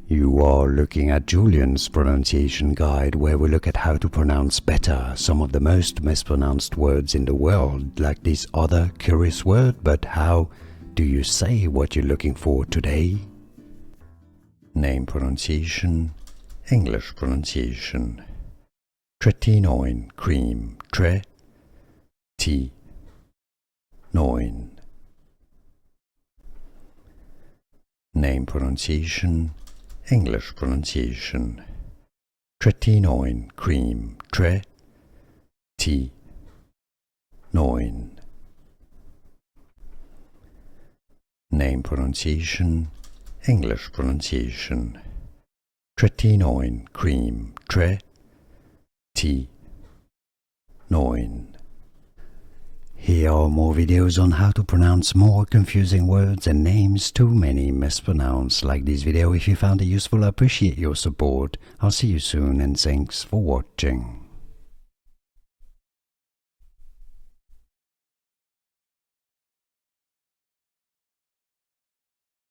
You are looking at Julian's pronunciation guide, where we look at how to pronounce better some of the most mispronounced words in the world, like this other curious word. But how do you say what you're looking for today? Name pronunciation, English pronunciation. Tretinoin cream, Tretinoin. Name pronunciation, English pronunciation. Tretinoin cream, Tretinoin. Name pronunciation, English pronunciation. Tretinoin cream, Tretinoin. Here are more videos on how to pronounce more confusing words and names too many mispronounced. Like this video if you found it useful. I appreciate your support. I'll see you soon and thanks for watching.